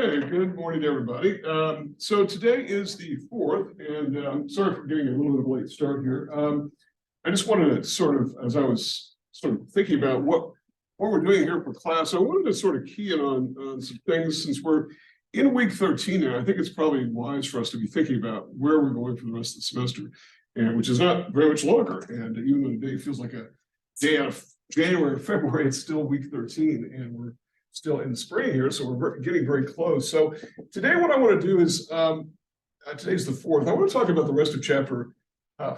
Okay, good morning, everybody. So today is the 4th, and sorry for getting a little bit of a late start here. I just wanted to sort of, as I was sort of thinking about what we're doing here for class, I wanted to sort of key in on some things since we're in week 13 now. I think it's probably wise for us to be thinking about where we're going for the rest of the semester, and which is not very much longer. And even though today feels like a day out of January or February, it's still week 13, and we're still in the spring here, so we're getting very close. So today what I want to do is, today's the 4th, I want to talk about the rest of chapter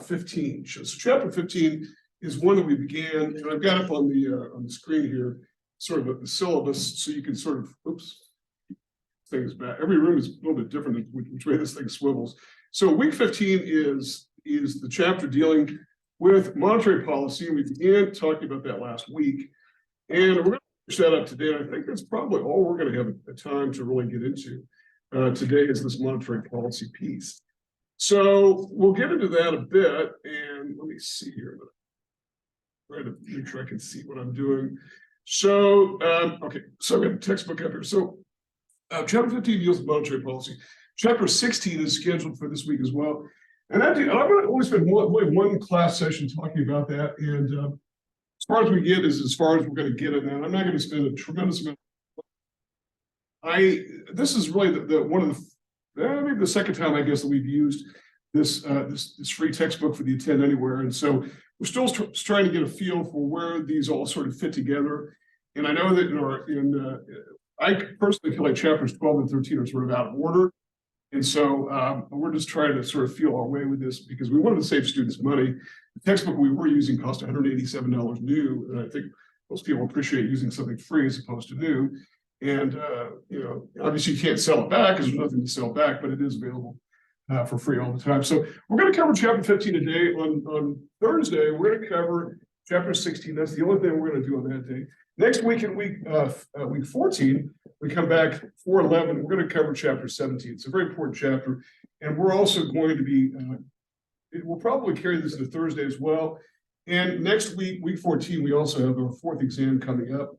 15. So chapter 15 is one that we began, and I've got up on the screen here, sort of the syllabus, so you can sort of, oops, things back. Every room is a little bit different which way this thing swivels. So week 15 is the chapter dealing with monetary policy, and we began talking about that last week. And we're going to finish that up today. I think that's probably all we're going to have a time to really get into today is this monetary policy piece. So we'll get into that a bit, and let me see here. Try to make sure I can see what I'm doing. So, okay, so I've got the textbook up here. So chapter 15 deals with monetary policy. Chapter 16 is scheduled for this week as well. And I'm going to only spend one class session talking about that. And as far as we get is as far as we're going to get in that. I'm not going to spend a tremendous amount. This is really the one of the maybe the second time I guess that we've used this free textbook for the Attend Anywhere, and so we're still trying to get a feel for where these all sort of fit together. And I know that I personally feel like chapters 12 and 13 are sort of out of order. And so we're just trying to sort of feel our way with this because we wanted to save students money. The textbook we were using cost $187 new, and I think most people appreciate using something free as opposed to new. And obviously you can't sell it back because there's nothing to sell back, but it is available for free all the time. So we're going to cover chapter 15 today. On Thursday, we're going to cover chapter 16. That's the only thing we're going to do on that day. Next week in week 14, we come back 4:11. We're going to cover chapter 17. It's a very important chapter, and we're also going to be. We'll probably carry this into Thursday as well. And next week, week 14, we also have our 4th exam coming up.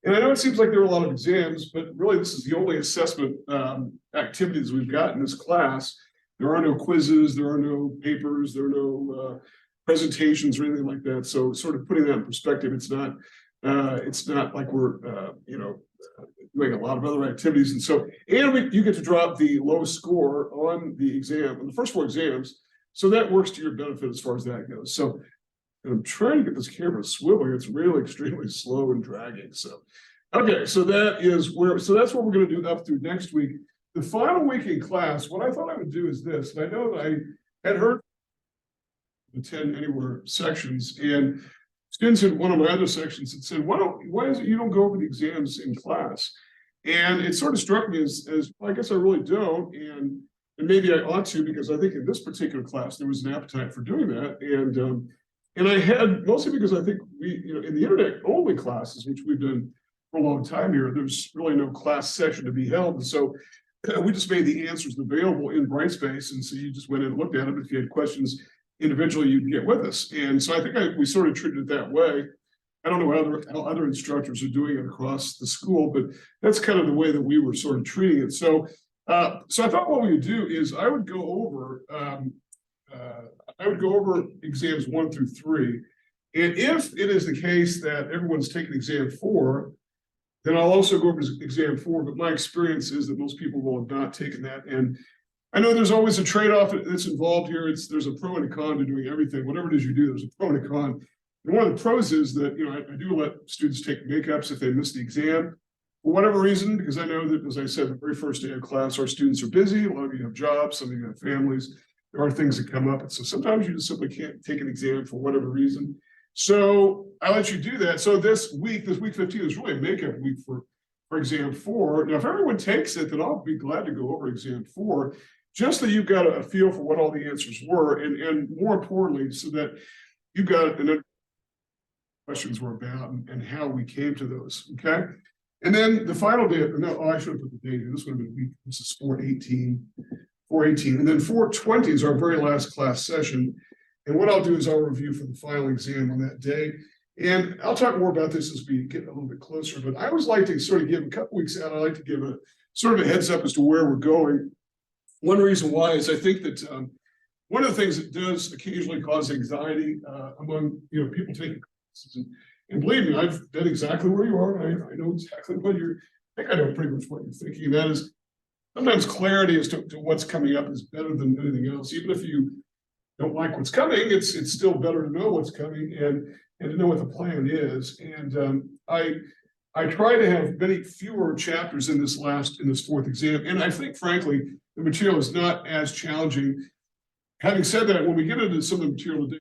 And I know it seems like there are a lot of exams, but really this is the only assessment activities we've got in this class. There are no quizzes, there are no papers, there are no presentations or anything like that. So sort of putting that in perspective, it's not like we're doing a lot of other activities. And so, you get to drop the lowest score on the exam, on the first 4 exams. So that works to your benefit as far as that goes. So I'm trying to get this camera swiveling. It's really extremely slow and dragging. So, okay, so that's what we're going to do up through next week. The final week in class, what I thought I would do is this. And I know that I had heard Attend Anywhere sections, and students in one of my other sections had said, why is it you don't go over the exams in class? And it sort of struck me as well, I guess I really don't. And maybe I ought to, because I think in this particular class, there was an appetite for doing that. And I had, mostly because I think in the internet only classes, which we've done for a long time here, there's really no class session to be held. And so we just made the answers available in Brightspace. And so you just went in and looked at them. If you had questions individually, you'd get with us. And so I think we sort of treated it that way. I don't know how other instructors are doing it across the school, but that's kind of the way that we were sort of treating it. So I thought what we would do is I would go over exams 1 through 3. And if it is the case that everyone's taken exam 4, then I'll also go over exam 4. But my experience is that most people will have not taken that. And I know there's always a trade-off that's involved here. There's a pro and a con to doing everything. Whatever it is you do, there's a pro and a con. And one of the pros is that, I do let students take makeups if they miss the exam for whatever reason, because I know that, as I said, the very first day of class, our students are busy. A lot of you have jobs, some of you have families. There are things that come up. And so sometimes you just simply can't take an exam for whatever reason. So I let you do that. So this week 15 is really a makeup week for exam 4. Now, if everyone takes it, then I'll be glad to go over exam 4, just so you've got a feel for what all the answers were. And more importantly, so that you've got an questions were about and how we came to those. Okay. And then the final day, I should have put the date in. This would have been week. This is 418. And then 420 is our very last class session. And what I'll do is I'll review for the final exam on that day. And I'll talk more about this as we get a little bit closer. But I always like to sort of give a couple weeks out. I like to give sort of a heads up as to where we're going. One reason why is I think that one of the things that does occasionally cause anxiety among people taking classes, and believe me, I've been exactly where you are. I know exactly what I think I know pretty much what you're thinking. And that is sometimes clarity as to what's coming up is better than anything else. Even if you don't like what's coming, it's still better to know what's coming and to know what the plan is. And I try to have many fewer chapters in this fourth exam. And I think, frankly, the material is not as challenging. Having said that, when we get into some of the material today,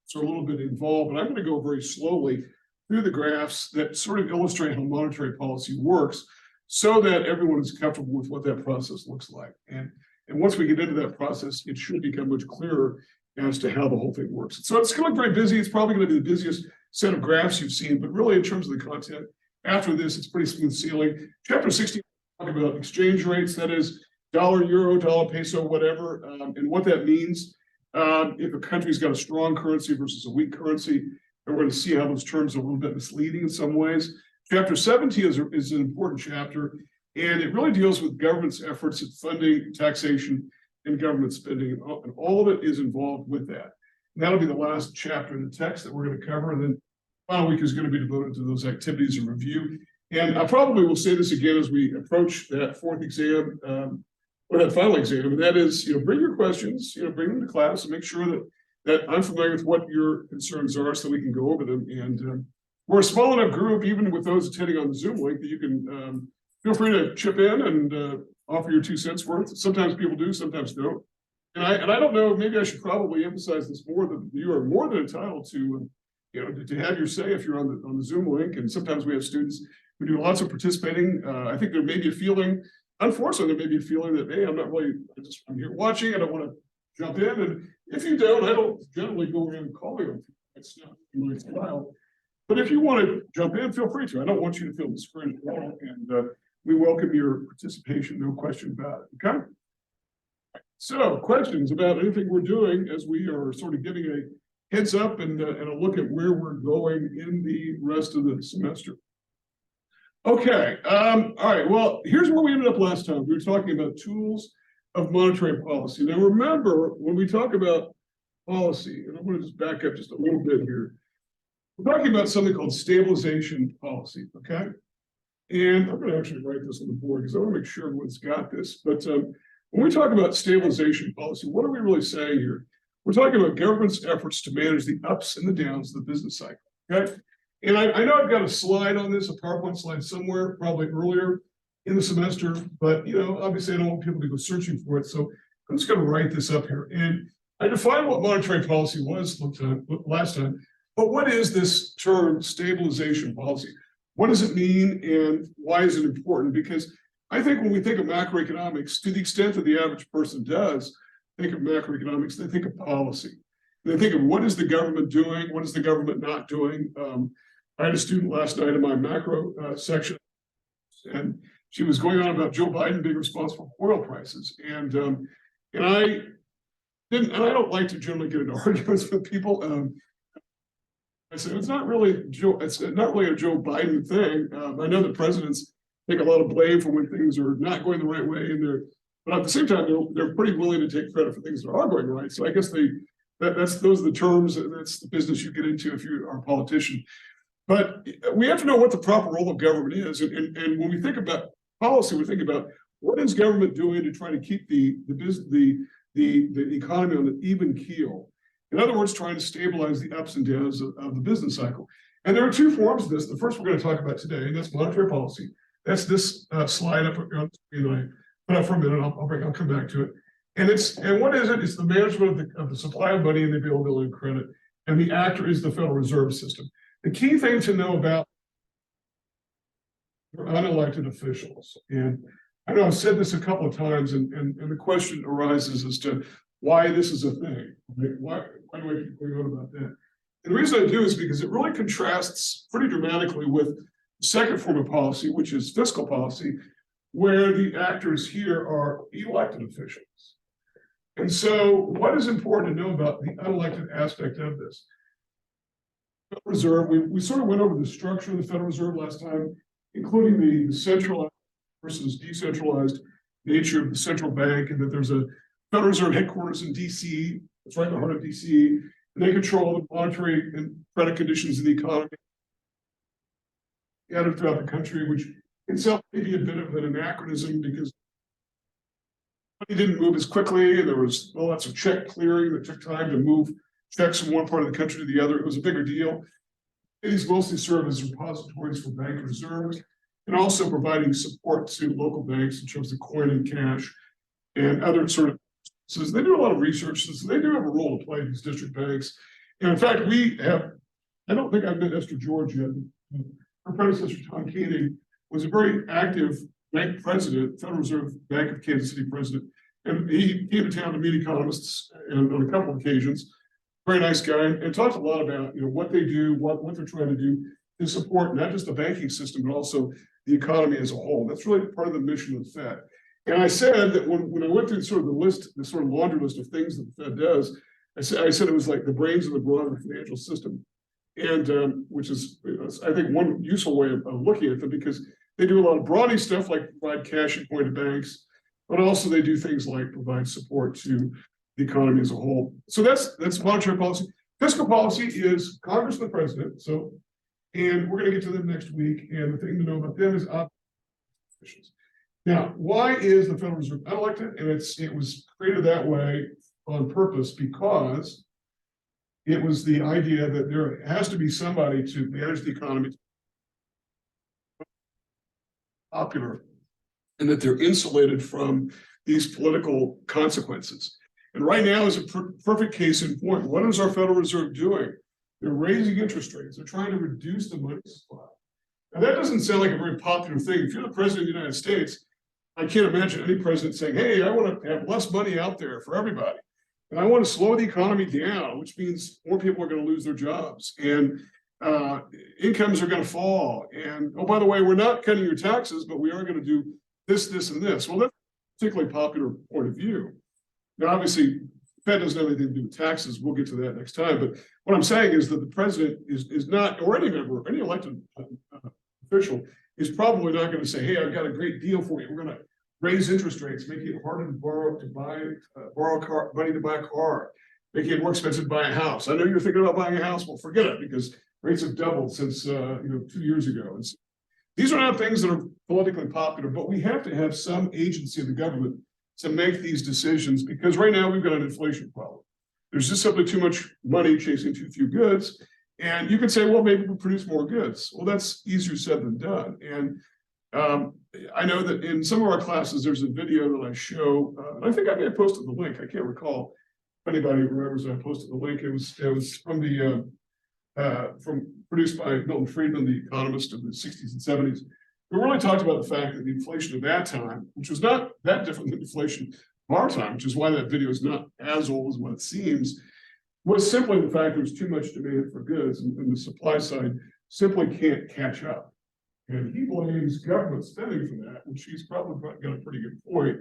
it's a little bit involved, but I'm going to go very slowly through the graphs that sort of illustrate how monetary policy works so that everyone is comfortable with what that process looks like. And once we get into that process, it should become much clearer as to how the whole thing works. So it's going to look very busy. It's probably going to be the busiest set of graphs you've seen, but really in terms of the content, after this, it's pretty smooth sailing. Chapter 16, talk about exchange rates, that is dollar, euro, dollar, peso, whatever, and what that means. If a country's got a strong currency versus a weak currency, and we're going to see how those terms are a little bit misleading in some ways. Chapter 17 is an important chapter, and it really deals with government's efforts at funding, taxation, and government spending, and all of it is involved with that. And that'll be the last chapter in the text that we're going to cover, and then the final week is going to be devoted to those activities and review. And I probably will say this again as we approach that fourth exam, or that final exam, and that is, bring your questions, bring them to class and make sure that I'm familiar with what your concerns are so we can go over them. And we're a small enough group, even with those attending on the Zoom link, that you can feel free to chip in and offer your 2 cents worth. Sometimes people do, sometimes don't. And I don't know, maybe I should probably emphasize this more, that you are more than entitled to, to have your say if you're on the Zoom link. And sometimes we have students who do lots of participating. I think there may be a feeling, unfortunately, there may be a feeling that, hey, I'm here watching, I don't want to jump in. And if you don't, I don't generally go around calling them. It's not my style. But if you want to jump in, feel free to. I don't want you to feel discouraged at all. And we welcome your participation, no question about it. Okay? So, questions about anything we're doing as we are sort of giving a heads up and a look at where we're going in the rest of the semester. Okay. All right. Well, here's where we ended up last time. We were talking about tools of monetary policy. Now, remember, when we talk about policy, and I'm going to just back up just a little bit here. We're talking about something called stabilization policy, okay? And I'm going to actually write this on the board because I want to make sure everyone's got this. But when we talk about stabilization policy, what are we really saying here? We're talking about government's efforts to manage the ups and the downs of the business cycle, okay? And I know I've got a slide on this, a PowerPoint slide somewhere, probably earlier in the semester, but obviously I don't want people to go searching for it. So I'm just going to write this up here. And I defined what monetary policy was last time. But what is this term stabilization policy? What does it mean and why is it important? Because I think when we think of macroeconomics, to the extent that the average person does think of macroeconomics, they think of policy. They think of what is the government doing? What is the government not doing? I had a student last night in my macro section, and she was going on about Joe Biden being responsible for oil prices. And I don't like to generally get into arguments with people. I said, it's not really a Joe Biden thing. I know that presidents take a lot of blame for when things are not going the right way, but at the same time, they're pretty willing to take credit for things that are going right. So I guess those are the terms, and that's the business you get into if you are a politician. But we have to know what the proper role of government is, and when we think about policy, we think about what is government doing to try to keep the economy on an even keel. In other words, trying to stabilize the ups and downs of the business cycle. And there are two forms of this. The first we're going to talk about today, and that's monetary policy. That's this slide up on the screen. I put up for a minute. I'll come back to it. And what is it? It's the management of the supply of money and the availability of credit. And the actor is the Federal Reserve System. The key thing to know about unelected officials, and I know I've said this a couple of times, and the question arises as to why this is a thing. Why do I keep going on about that? And the reason I do is because it really contrasts pretty dramatically with the second form of policy, which is fiscal policy, where the actors here are elected officials. And so what is important to know about the unelected aspect of this? Federal Reserve, we sort of went over the structure of the Federal Reserve last time, including the central versus decentralized nature of the central bank, and that there's a Federal Reserve headquarters in DC. It's right in the heart of DC, and they control the monetary and credit conditions in the economy scattered throughout the country, which itself may be a bit of an anachronism because money didn't move as quickly, and there was lots of check clearing that took time to move checks from one part of the country to the other. It was a bigger deal. These mostly serve as repositories for bank reserves and also providing support to local banks in terms of coining cash and other sort of. So they do a lot of research. So they do have a role to play, these district banks. And in fact, we have, I don't think I've met Esther George yet. Her predecessor, Tom Koenig, was a very active bank president, Federal Reserve Bank of Kansas City president. And he came to town to meet economists and on a couple of occasions. Very nice guy, and talked a lot about what they do, what they're trying to do to support not just the banking system, but also the economy as a whole. That's really part of the mission of the Fed. And I said that when I went through sort of the list, the sort of laundry list of things that the Fed does, I said it was like the brains of the broader financial system, and which is, I think, one useful way of looking at them, because they do a lot of brawny stuff like provide cash and coin to banks, but also they do things like provide support to the economy as a whole. So that's monetary policy. Fiscal policy is Congress and the president. So, and we're going to get to them next week. And the thing to know about them is officials. Now, why is the Federal Reserve unelected? And it was created that way on purpose because it was the idea that there has to be somebody to manage the economy popular, and that they're insulated from these political consequences. And right now is a perfect case in point. What is our Federal Reserve doing? They're raising interest rates. They're trying to reduce the money supply. Now, that doesn't sound like a very popular thing. If you're the president of the United States, I can't imagine any president saying, hey, I want to have less money out there for everybody. And I want to slow the economy down, which means more people are going to lose their jobs. And incomes are going to fall. And, oh, by the way, we're not cutting your taxes, but we are going to do this, this, and this. Well, that's a particularly popular point of view. Now, obviously, Fed doesn't have anything to do with taxes. We'll get to that next time. But what I'm saying is that the president is not, or any member, any elected official is probably not going to say, hey, I've got a great deal for you. We're going to raise interest rates, make it harder to borrow money to buy a car, make it more expensive to buy a house. I know you're thinking about buying a house. Well, forget it, because rates have doubled since 2 years ago. And so these are not things that are politically popular, but we have to have some agency of the government to make these decisions, because right now we've got an inflation problem. There's just simply too much money chasing too few goods. And you can say, well, maybe we produce more goods. Well, that's easier said than done. And I know that in some of our classes, there's a video that I show. I think I may have posted the link. I can't recall if anybody remembers I posted the link. It was from the produced by Milton Friedman, the economist of the 60s and 70s. We really talked about the fact that the inflation of that time, which was not that different than inflation of our time, which is why that video is not as old as what it seems, was simply the fact there was too much demand for goods, and the supply side simply can't catch up. And he blames government spending for that, which he's probably got a pretty good point.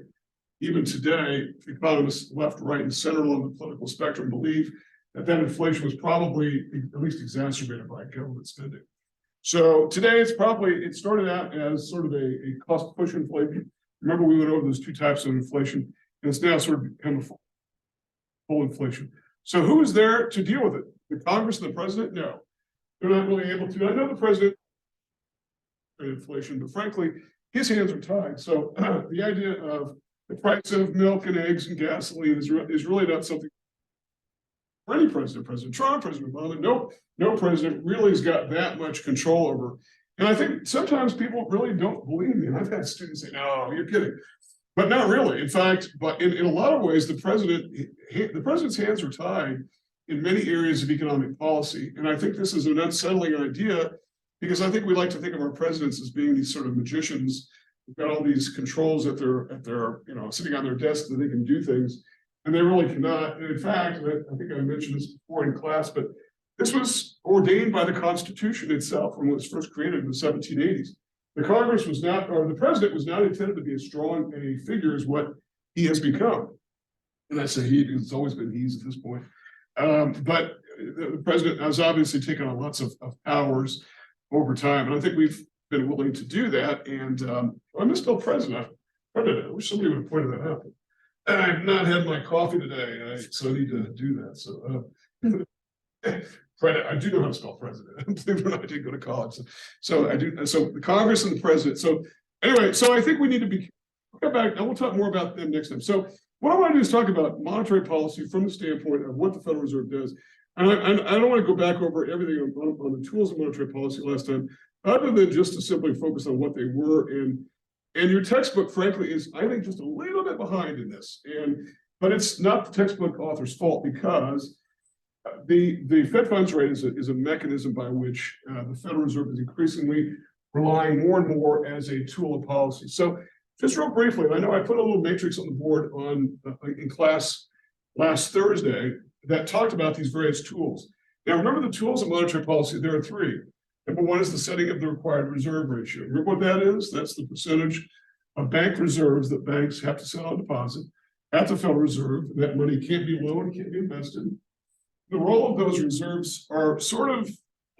Even today, economists left, right, and center along the political spectrum believe that inflation was probably at least exacerbated by government spending. So today it started out as sort of a cost push inflation. Remember, we went over those two types of inflation, and it's now sort of become a full inflation. So who is there to deal with it? The Congress and the president? No, they're not really able to. I know the president inflation, but frankly, his hands are tied. So the idea of the price of milk and eggs and gasoline is really not something for any president. President Trump, President Obama, no president really has got that much control over. And I think sometimes people really don't believe me. And I've had students say, no, you're kidding. But not really. In fact, but in a lot of ways, the president's hands are tied in many areas of economic policy. And I think this is an unsettling idea, because I think we like to think of our presidents as being these sort of magicians who've got all these controls at their sitting on their desk that they can do things, and they really cannot. And in fact, I think I mentioned this before in class, but this was ordained by the Constitution itself when it was first created in the 1780s. The Congress was not, or the president was not intended to be as strong a figure as what he has become. And I say he, because it's always been he's at this point. But the president has obviously taken on lots of powers over time. And I think we've been willing to do that. And I misspelled president. I wish somebody would have pointed that out. I've not had my coffee today, so I need to do that. So I do know how to spell president. Believe it or not, I did go to college. So I do. So the Congress and the president. So anyway, so I think we need to be. We'll come back and we'll talk more about them next time. So what I want to do is talk about monetary policy from the standpoint of what the Federal Reserve does. And I don't want to go back over everything on the tools of monetary policy last time, other than just to simply focus on what they were. And your textbook, frankly, is, I think, just a little bit behind in this. But it's not the textbook author's fault, because the Fed funds rate is a mechanism by which the Federal Reserve is increasingly relying more and more as a tool of policy. So just real briefly, and I know I put a little matrix on the board in class last Thursday that talked about these various tools. Now, remember the tools of monetary policy, there are three. Number one is the setting of the required reserve ratio. Remember what that is? That's the percentage of bank reserves that banks have to set on deposit at the Federal Reserve. That money can't be loaned, can't be invested. The role of those reserves are sort of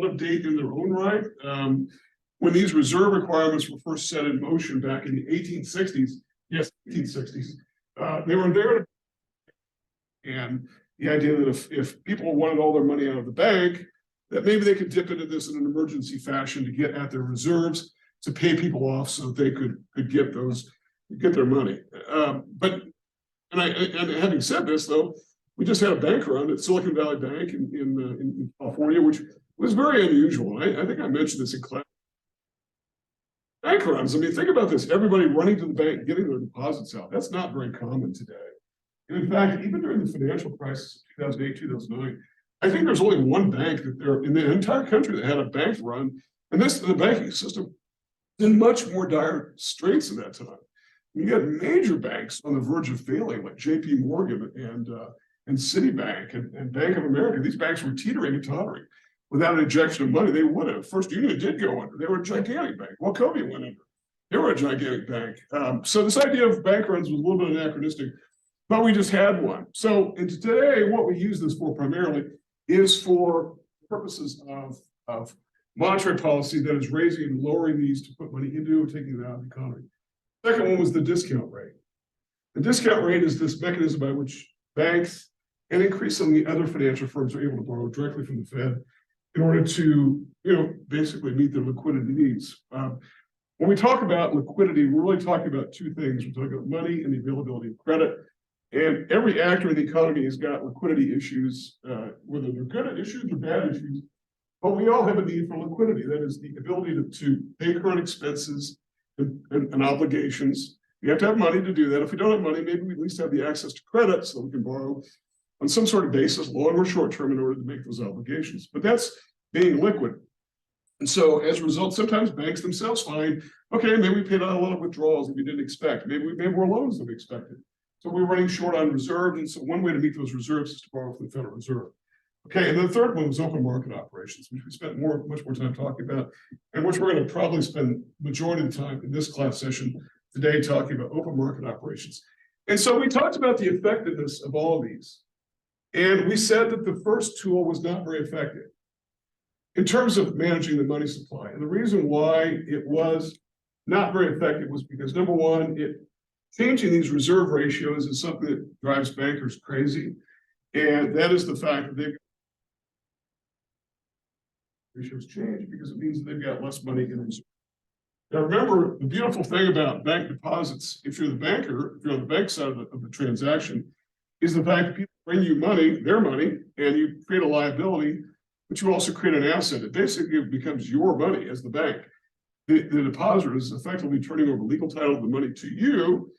out of date in their own right. When these reserve requirements were first set in motion back in the 1860s, yes, 1860s, they were there. And the idea that if people wanted all their money out of the bank, that maybe they could dip into this in an emergency fashion to get at their reserves to pay people off so that they could get their money. But having said this, though, we just had a bank run at Silicon Valley Bank in California, which was very unusual. I think I mentioned this in class. Bank runs. I mean, think about this: everybody running to the bank, getting their deposits out. That's not very common today. And in fact, even during the financial crisis of 2008, 2009, I think there's only one bank that there in the entire country that had a bank run, and the banking system is in much more dire straits at that time. You got major banks on the verge of failing, like J.P. Morgan and Citibank and Bank of America. These banks were teetering and tottering. Without an injection of money, they would have. First Union did go under. They were a gigantic bank. Wachovia went under. They were a gigantic bank. So this idea of bank runs was a little bit anachronistic, but we just had one. So into today, what we use this for primarily is for purposes of monetary policy that is raising and lowering these to put money into or taking it out of the economy. Second one was the discount rate. The discount rate is this mechanism by which banks and increasingly other financial firms are able to borrow directly from the Fed in order to, basically meet their liquidity needs. When we talk about liquidity, we're really talking about two things. We're talking about money and the availability of credit. And every actor in the economy has got liquidity issues, whether they're good issues or bad issues. But we all have a need for liquidity. That is the ability to pay current expenses and obligations. You have to have money to do that. If we don't have money, maybe we at least have the access to credit so we can borrow on some sort of basis, long or short term, in order to make those obligations. But that's being liquid. And so as a result, sometimes banks themselves find, okay, maybe we paid out a lot of withdrawals that we didn't expect. Maybe we made more loans than we expected. So we're running short on reserves. And so one way to meet those reserves is to borrow from the Federal Reserve. Okay, and then the third one was open market operations, which we spent much more time talking about, and which we're going to probably spend majority of the time in this class session today talking about open market operations. And so we talked about the effectiveness of all of these. And we said that the first tool was not very effective in terms of managing the money supply. And the reason why it was not very effective was because, number one, changing these reserve ratios is something that drives bankers crazy. And that is the fact that ratios change because it means that they've got less money in reserve. Now, remember, the beautiful thing about bank deposits, if you're the banker, if you're on the bank side of the transaction, is the fact that people bring you money, their money, and you create a liability, but you also create an asset. It basically becomes your money as the bank. The depositor is effectively turning over legal title of the money to you,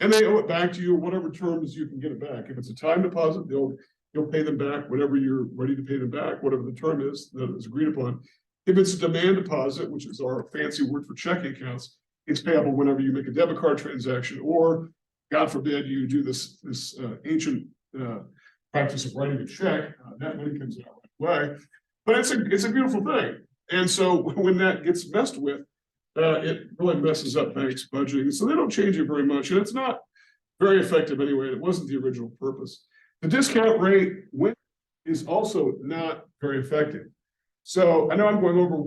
and they owe it back to you, whatever terms you can get it back. If it's a time deposit, you'll pay them back whenever you're ready to pay them back, whatever the term is that is agreed upon. If it's a demand deposit, which is our fancy word for checking accounts, it's payable whenever you make a debit card transaction, or God forbid you do this ancient practice of writing a check. That money comes out right away. But it's a beautiful thing. And so when that gets messed with, it really messes up banks' budgeting. So they don't change it very much. And it's not very effective anyway. It wasn't the original purpose. The discount rate is also not very effective. So I know I'm going over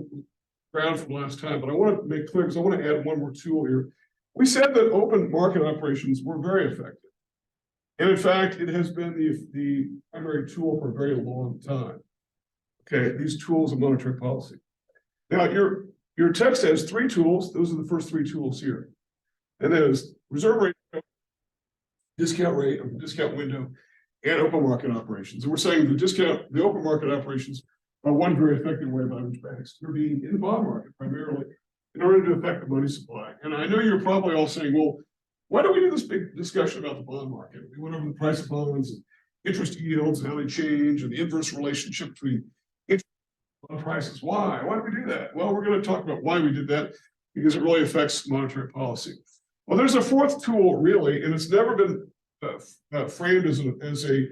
ground from last time, but I want to make clear because I want to add one more tool here. We said that open market operations were very effective. And in fact, it has been the primary tool for a very long time. Okay, these tools of monetary policy. Now, your text has three tools. Those are the first three tools here. And that is reserve rate, discount rate, or discount window, and open market operations. And we're saying the open market operations are one very effective way by which banks intervene in the bond market primarily in order to affect the money supply. And I know you're probably all saying, well, why don't we do this big discussion about the bond market? We went over the price of bonds and interest yields and how they change and the inverse relationship between interest and prices. Why? Why do we do that? Well, we're going to talk about why we did that because it really affects monetary policy. Well, there's a fourth tool really, and it's never been framed as an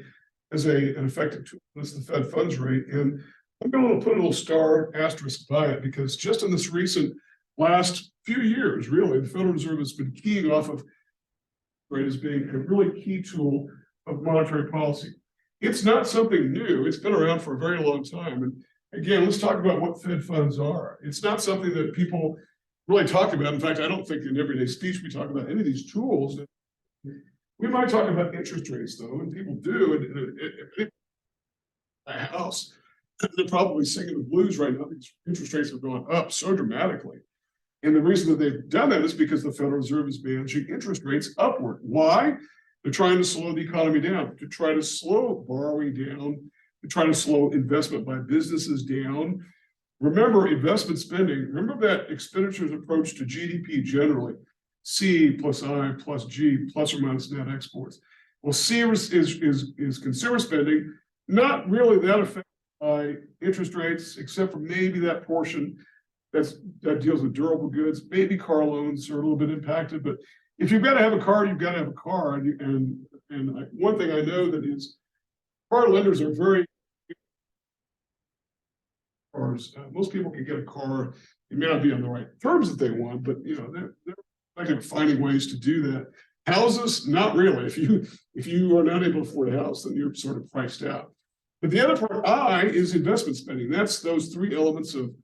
effective tool. That's the Fed funds rate. And I'm going to put a little star asterisk by it because just in this recent last few years, really, the Federal Reserve has been keying off of rate as being a really key tool of monetary policy. It's not something new. It's been around for a very long time. And again, let's talk about what Fed funds are. It's not something that people really talk about. In fact, I don't think in everyday speech we talk about any of these tools. We might talk about interest rates, though, and people do. And a house, they're probably singing the blues right now because interest rates have gone up so dramatically. And the reason that they've done that is because the Federal Reserve is managing interest rates upward. Why? They're trying to slow the economy down, to try to slow borrowing down, to try to slow investment by businesses down. Remember investment spending. Remember that expenditures approach to GDP generally, C plus I plus G plus or minus net exports. Well, C is consumer spending, not really that affected by interest rates, except for maybe that portion that deals with durable goods. Maybe car loans are a little bit impacted, but if you've got to have a car, you've got to have a car. And one thing I know that is car lenders are very cars. Most people can get a car. It may not be on the right terms that they want, but they're finding ways to do that. Houses, not really. If you are not able to afford a house, then you're sort of priced out. But the other part, I, is investment spending. That's those three elements of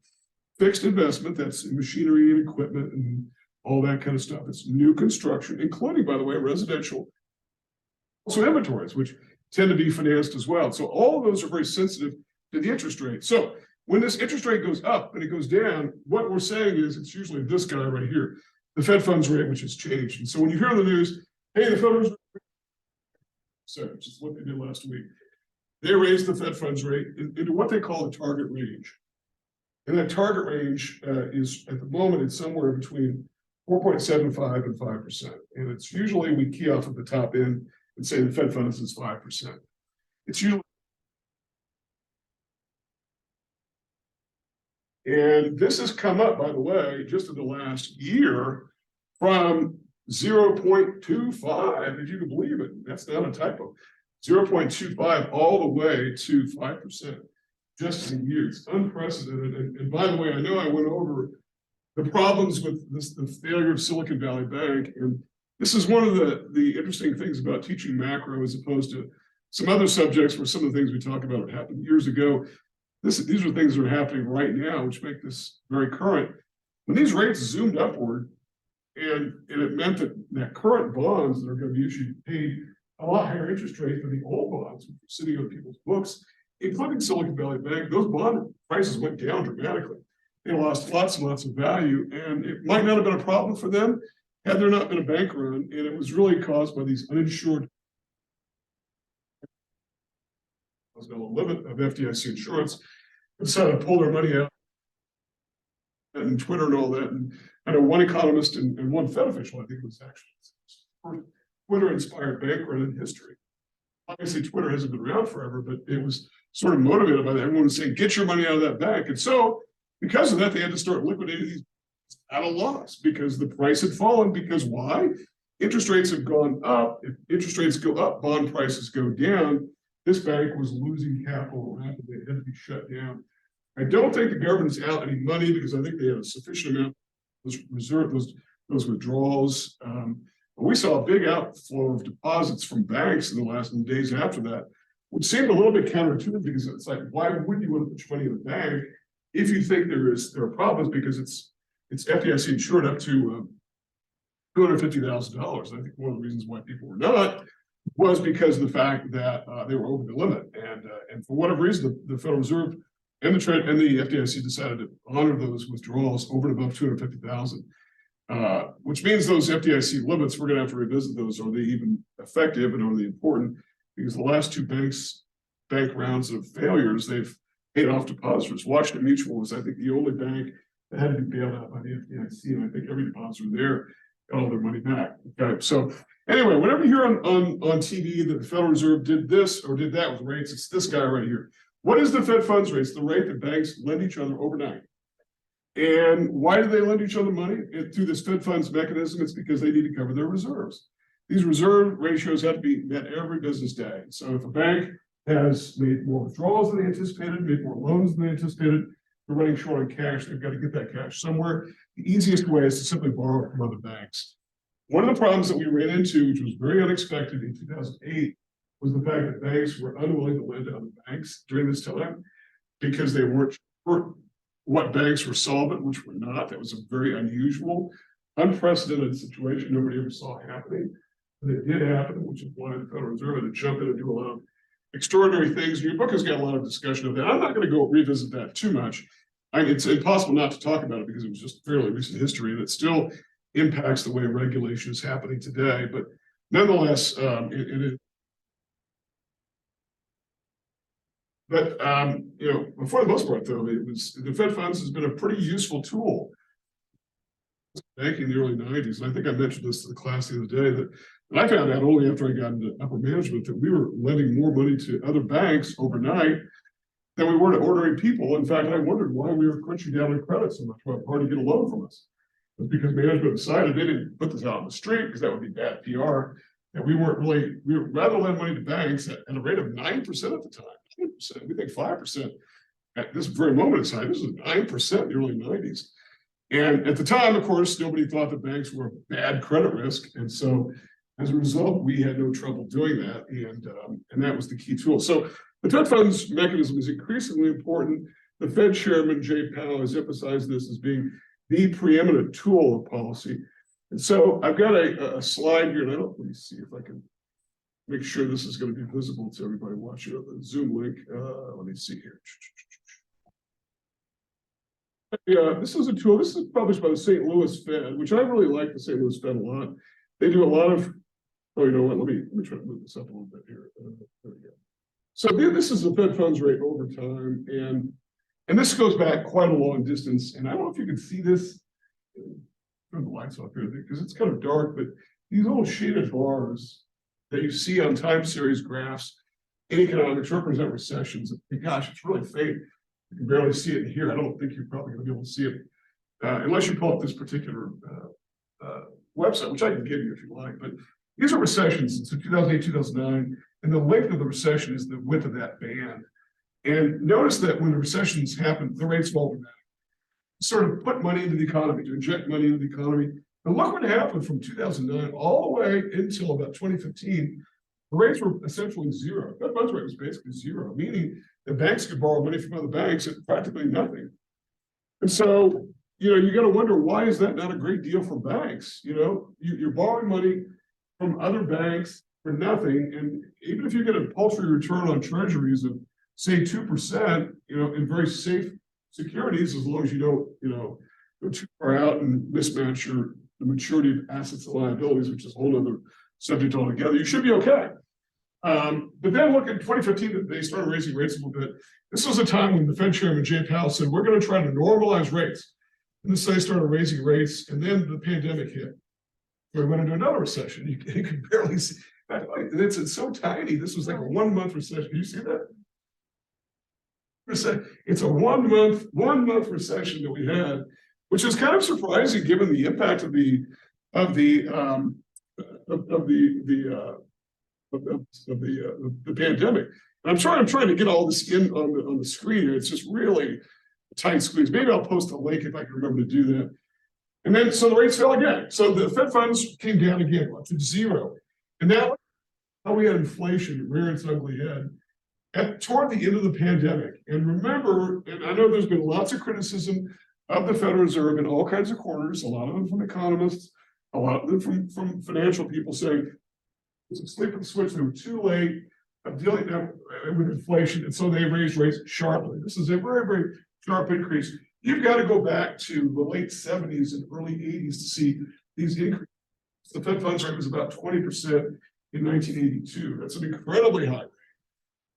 fixed investment. That's machinery and equipment and all that kind of stuff. It's new construction, including, by the way, residential. Also inventories, which tend to be financed as well. So all of those are very sensitive to the interest rate. So when this interest rate goes up and it goes down, what we're saying is it's usually this guy right here, the Fed funds rate, which has changed. And so when you hear on the news, hey, the Federal Reserve, which is what they did last week, they raised the Fed funds rate into what they call the target range. And that target range is, at the moment, it's somewhere between 4.75 and 5%. And it's usually, we key off at the top end and say the Fed funds is 5%. It's usually, and this has come up, by the way, just in the last year from 0.25, if you can believe it. That's not a typo. 0.25 all the way to 5%. Just in years. It's unprecedented. And by the way, I know I went over the problems with the failure of Silicon Valley Bank. And this is one of the interesting things about teaching macro as opposed to some other subjects where some of the things we talk about happened years ago. These are things that are happening right now, which make this very current. When these rates zoomed upward, and it meant that current bonds that are going to be issued paid a lot higher interest rate than the old bonds, which are sitting on people's books, including Silicon Valley Bank. Those bond prices went down dramatically. They lost lots and lots of value, and it might not have been a problem for them had there not been a bank run, and it was really caused by these uninsured. There's no limit of FDIC insurance. They decided to pull their money out, and Twitter and all that. And I know one economist and one Fed official, I think it was actually Twitter-inspired bank run in history. Obviously, Twitter hasn't been around forever, but it was sort of motivated by that. Everyone was saying, get your money out of that bank. And so, because of that, they had to start liquidating these at a loss because the price had fallen. Because why? Interest rates have gone up. If interest rates go up, bond prices go down. This bank was losing capital rapidly. It had to be shut down. I don't think the government's out any money because I think they had a sufficient amount of those withdrawals. But we saw a big outflow of deposits from banks in the last days after that, which seemed a little bit counterintuitive because it's like, why wouldn't you want to put your money in the bank if you think there are problems because it's FDIC insured up to $250,000. I think one of the reasons why people were not was because of the fact that they were over the limit, and for whatever reason, the Federal Reserve and the FDIC decided to honor those withdrawals over and above $250,000, which means those FDIC limits, we're going to have to revisit those. Are they even effective, and are they important? Because the last two bank rounds of failures, they've paid off depositors. Washington Mutual was, I think, the only bank that had to be bailed out by the FDIC, and I think every depositor there got all their money back. Okay, so anyway, whenever you hear on TV that the Federal Reserve did this or did that with rates, it's this guy right here. What is the Fed funds rate? It's the rate that banks lend each other overnight. And why do they lend each other money? Through this Fed funds mechanism, it's because they need to cover their reserves. These reserve ratios have to be met every business day. So if a bank has made more withdrawals than they anticipated, made more loans than they anticipated, they're running short on cash, they've got to get that cash somewhere. The easiest way is to simply borrow from other banks. One of the problems that we ran into, which was very unexpected in 2008, was the fact that banks were unwilling to lend to other banks during this time because they weren't sure what banks were solvent, which were not. That was a very unusual, unprecedented situation nobody ever saw happening. But it did happen, which is why the Federal Reserve had to jump in and do a lot of extraordinary things. Your book has got a lot of discussion of that. I'm not going to go revisit that too much. It's impossible not to talk about it because it was just fairly recent history, and it still impacts the way regulation is happening today. But nonetheless, for the most part, though, the Fed funds has been a pretty useful tool back in the early 90s. And I think I mentioned this to the class the other day that I found out only after I got into upper management that we were lending more money to other banks overnight than we were to ordinary people. In fact, I wondered why we were crunching down on credit so much, why it's hard to get a loan from us. It was because management decided they didn't put this out on the street because that would be bad PR. And we would rather lend money to banks at a rate of 9% at the time. 9%, we think 5% at this very moment in time. This was 9% in the early 90s. And at the time, of course, nobody thought that banks were a bad credit risk. And so as a result, we had no trouble doing that. And that was the key tool. So the Fed funds mechanism is increasingly important. The Fed chairman, Jay Powell, has emphasized this as being the preeminent tool of policy. And so I've got a slide here, and let me see if I can make sure this is going to be visible to everybody watching on the Zoom link. Let me see here. Yeah, this is a tool. This is published by the St. Louis Fed, which I really like the St. Louis Fed a lot. They do a lot of, oh, you know what, let me try to move this up a little bit here. There we go. So this is the Fed funds rate over time, and this goes back quite a long distance. And I don't know if you can see this. Turn the lights off here because it's kind of dark, but these little shaded bars that you see on time series graphs in economics represent recessions. And gosh, it's really faint. You can barely see it here. I don't think you're probably going to be able to see it unless you pull up this particular website, which I can give you if you like. But these are recessions since 2008, 2009, and the length of the recession is the width of that band. And notice that when the recessions happen, the rates fall dramatically. Sort of put money into the economy, to inject money into the economy. And look what happened from 2009 all the way until about 2015. The rates were essentially zero. Fed funds rate was basically zero, meaning the banks could borrow money from other banks at practically nothing. And so, you got to wonder, why is that not a great deal for banks? You're borrowing money from other banks for nothing. And even if you get a paltry return on treasuries of, say, 2%, in very safe securities, as long as you don't, go too far out and mismatch the maturity of assets and liabilities, which is a whole other subject altogether, you should be okay. But then look at 2015, they started raising rates a little bit. This was a time when the Fed chairman, Jay Powell, said, we're going to try to normalize rates. And so they started raising rates, and then the pandemic hit. We went into another recession. You could barely see. It's so tiny. This was like a 1 month recession. Can you see that? It's a one month recession that we had, which is kind of surprising given the impact of the pandemic. And I'm trying to get all this in on the screen here. It's just really a tight squeeze. Maybe I'll post a link if I can remember to do that. And then so the rates fell again. So the Fed funds came down again to zero. And now we had inflation rear its ugly head. toward the end of the pandemic. And remember, and I know there's been lots of criticism of the Federal Reserve in all kinds of corners, a lot of them from economists, a lot of them from financial people saying it's a sleep and switch, they were too late of dealing with inflation, and so they raised rates sharply. This is a very, very sharp increase. You've got to go back to the late 70s and early 80s to see these increases. The Fed funds rate was about 20% in 1982. That's an incredibly high rate,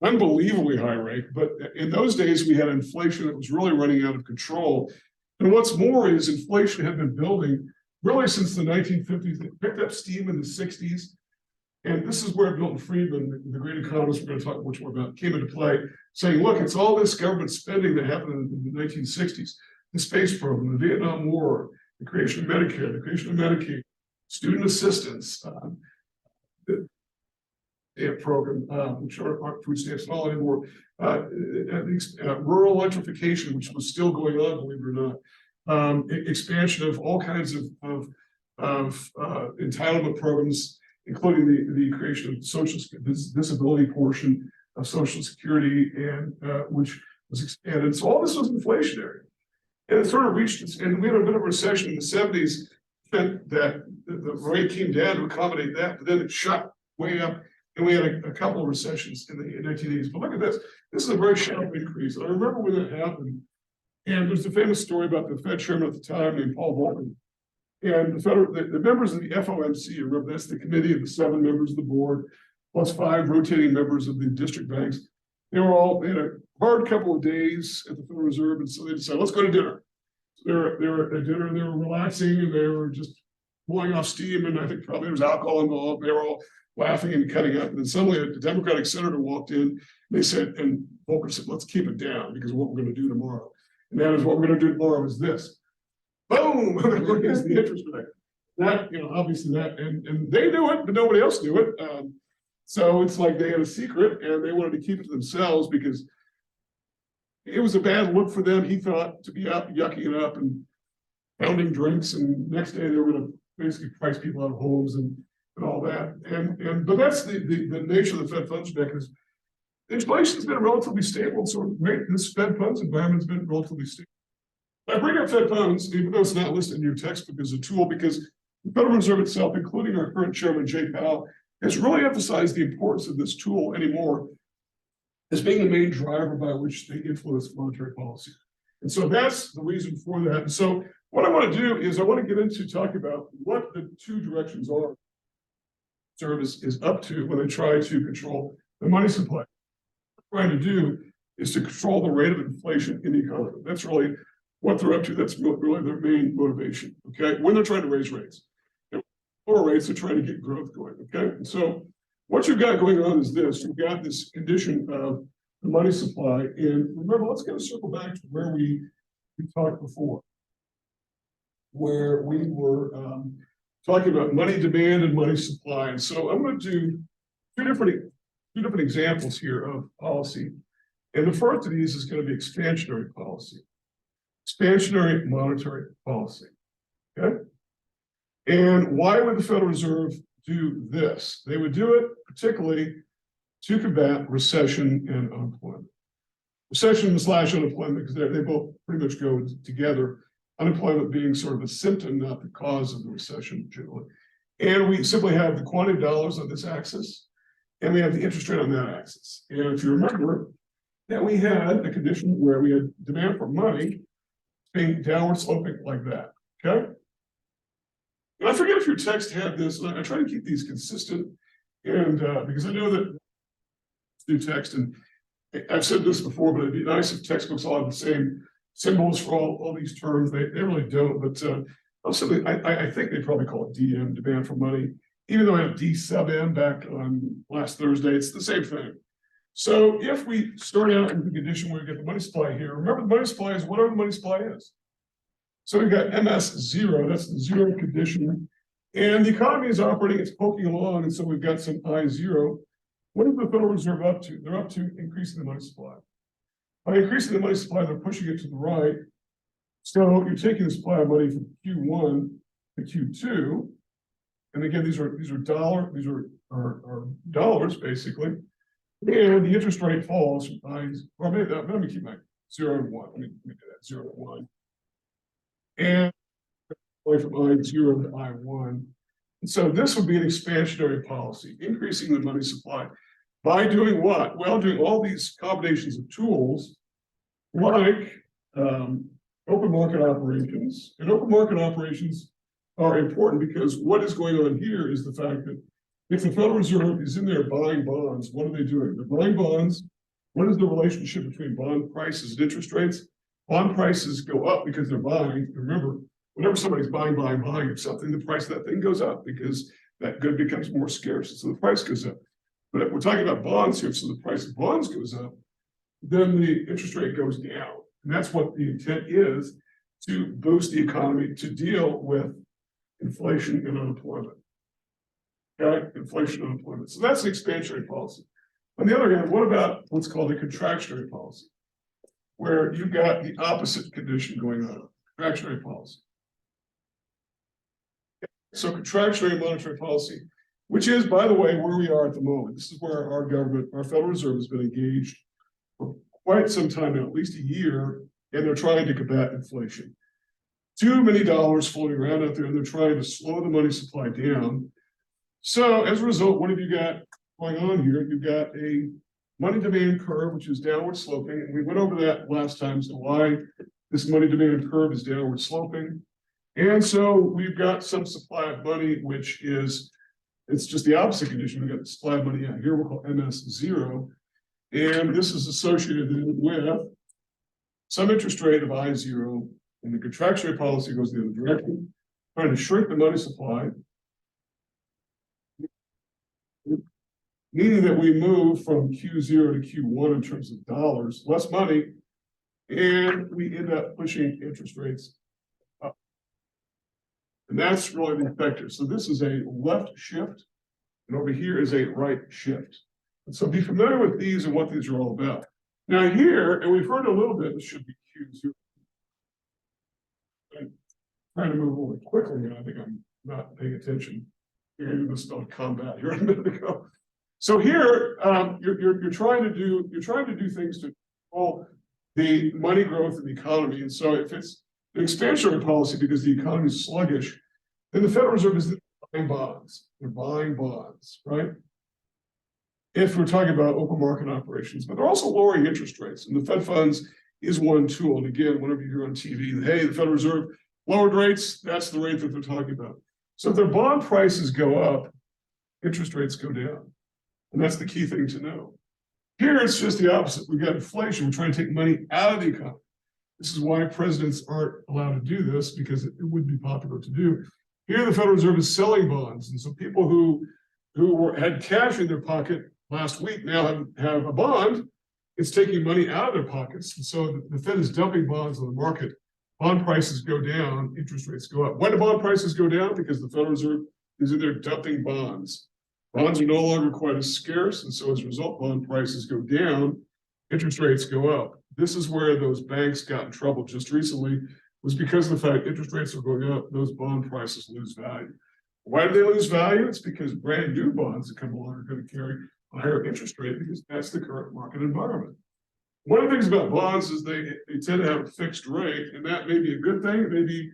unbelievably high rate. But in those days, we had inflation that was really running out of control. And what's more is inflation had been building really since the 1950s. It picked up steam in the 60s. And this is where Milton Friedman, the great economist we're going to talk much more about, came into play, saying, look, it's all this government spending that happened in the 1960s, the space program, the Vietnam War, the creation of Medicare, the creation of Medicaid, student assistance, the program, which aren't food stamps at all anymore, rural electrification, which was still going on, believe it or not, expansion of all kinds of entitlement programs, including the creation of social disability portion of Social Security, and which was expanded. So all this was inflationary, and it sort of reached its, and we had a bit of a recession in the 70s. That the rate came down to accommodate that, but then it shot way up, and we had a couple of recessions in the 1980s. But look at this. This is a very sharp increase. I remember when that happened, and there's a famous story about the Fed chairman at the time named Paul Volcker. And the members of the FOMC, remember that's the committee of the 7 members of the board, plus 5 rotating members of the district banks. They had a hard couple of days at the Federal Reserve, and so they decided, let's go to dinner. So they were at dinner, and they were relaxing, and they were just blowing off steam, and I think probably there was alcohol involved. They were all laughing and cutting up, and then suddenly a Democratic senator walked in, and they said, and Volcker said, let's keep it down, because of what we're going to do tomorrow. And that is what we're going to do tomorrow is this. Boom! Is the interest rate. That, obviously that, and they knew it, but nobody else knew it. So it's like they had a secret, and they wanted to keep it to themselves because it was a bad look for them. He thought, to be out yucking it up and pounding drinks, and next day they were going to basically price people out of homes and all that. But that's the nature of the Fed funds mechanism. Inflation's been relatively stable, so this Fed funds environment has been relatively stable. I bring up Fed funds, even though it's not listed in your textbook as a tool, because the Federal Reserve itself, including our current chairman, Jay Powell, has really emphasized the importance of this tool anymore as being the main driver by which they influence monetary policy. And so that's the reason for that. And so what I want to do is I want to get into talking about what the 2 directions are service is up to when they try to control the money supply. What they're trying to do is to control the rate of inflation in the economy. That's really what they're up to. That's really their main motivation, okay? When they're trying to raise rates. Lower rates, they're trying to get growth going, okay? And so what you've got going on is this. You've got this condition of the money supply. And remember, let's kind of circle back to where we talked before, where we were talking about money demand and money supply. And so I'm going to do two different examples here of policy. And the first of these is going to be expansionary policy. Expansionary monetary policy, okay? And why would the Federal Reserve do this? They would do it particularly to combat recession and unemployment. Recession / unemployment, because they both pretty much go together. Unemployment being sort of a symptom, not the cause of the recession generally. And we simply have the quantity of dollars on this axis, and we have the interest rate on that axis. And if you remember that we had a condition where we had demand for money being downward sloping like that, okay? And I forget if your text had this, and I try to keep these consistent, and because I know that new text, and I've said this before, but it'd be nice if textbooks all have the same symbols for all these terms. They really don't, but I think they probably call it DM, demand for money, even though I have D sub M back on last Thursday, it's the same thing. So if we start out with the condition where we get the money supply here, remember the money supply is whatever the money supply is. So we've got MS0, that's the zero condition. And the economy is operating, it's poking along, and so we've got some I0. What is the Federal Reserve up to? They're up to increasing the money supply. By increasing the money supply, they're pushing it to the right. So you're taking the supply of money from Q1 to Q2. And again, these are dollars basically. And the interest rate falls from I, or maybe let me keep my 0 and 1. Let me do that 0 and 1. And away from I0 to I1. And so this would be an expansionary policy, increasing the money supply by doing what? Well, doing all these combinations of tools like open market operations. And open market operations are important because what is going on here is the fact that if the Federal Reserve is in there buying bonds, what are they doing? They're buying bonds. What is the relationship between bond prices and interest rates? Bond prices go up because they're buying. Remember, whenever somebody's buying of something, the price of that thing goes up because that good becomes more scarce. And so the price goes up. But if we're talking about bonds here, so the price of bonds goes up, then the interest rate goes down. And that's what the intent is, to boost the economy, to deal with inflation and unemployment. Okay, inflation and unemployment. So that's the expansionary policy. On the other hand, what about what's called a contractionary policy, where you've got the opposite condition going on, contractionary policy. So contractionary monetary policy, which is, by the way, where we are at the moment. This is where our government, our Federal Reserve, has been engaged for quite some time now, at least a year, and they're trying to combat inflation. Too many dollars floating around out there, and they're trying to slow the money supply down. So as a result, what have you got going on here? You've got a money demand curve, which is downward sloping. And we went over that last time as to why this money demand curve is downward sloping. And so we've got some supply of money, which is, it's just the opposite condition. We've got the supply of money out here, we'll call MS0. And this is associated with some interest rate of I0. And the contractionary policy goes the other direction, trying to shrink the money supply, meaning that we move from Q0 to Q1 in terms of dollars, less money, and we end up pushing interest rates up. And that's really the effector. So this is a left shift, and over here is a right shift. And so be familiar with these and what these are all about. Now here, and we've heard a little bit, this should be Q0. I'm trying to move a little bit quickly, and I think I'm not paying attention. You just spelled combat here a minute ago. So here, you're trying to do things to control the money growth in the economy. And so if it's an expansionary policy because the economy is sluggish, then the Federal Reserve is buying bonds. They're buying bonds, right? If we're talking about open market operations, but they're also lowering interest rates. And the Fed funds is one tool. And again, whenever you hear on TV, hey, the Federal Reserve lowered rates, that's the rate that they're talking about. So if their bond prices go up, interest rates go down. And that's the key thing to know. Here, it's just the opposite. We've got inflation. We're trying to take money out of the economy. This is why presidents aren't allowed to do this, because it wouldn't be popular to do. Here, the Federal Reserve is selling bonds. And so people who had cash in their pocket last week now have a bond. It's taking money out of their pockets. And so the Fed is dumping bonds on the market. Bond prices go down, interest rates go up. Why do bond prices go down? Because the Federal Reserve is in there dumping bonds. Bonds are no longer quite as scarce, and so as a result, bond prices go down, interest rates go up. This is where those banks got in trouble just recently, was because of the fact interest rates are going up, those bond prices lose value. Why do they lose value? It's because brand new bonds that come along are going to carry a higher interest rate because that's the current market environment. One of the things about bonds is they tend to have a fixed rate, and that may be a good thing, it may be,